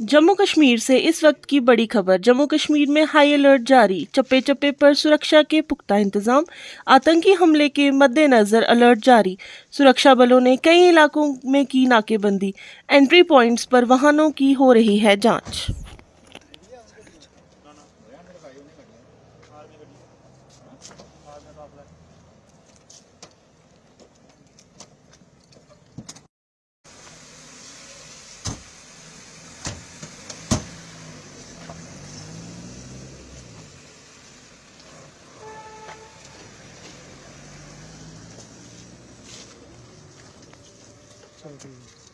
जम्मू कश्मीर से इस वक्त की बड़ी खबर। जम्मू कश्मीर में हाई अलर्ट जारी, चप्पे चप्पे पर सुरक्षा के पुख्ता इंतजाम। आतंकी हमले के मद्देनजर अलर्ट जारी, सुरक्षा बलों ने कई इलाकों में की नाकेबंदी। एंट्री पॉइंट्स पर वाहनों की हो रही है जांच। चल रही है।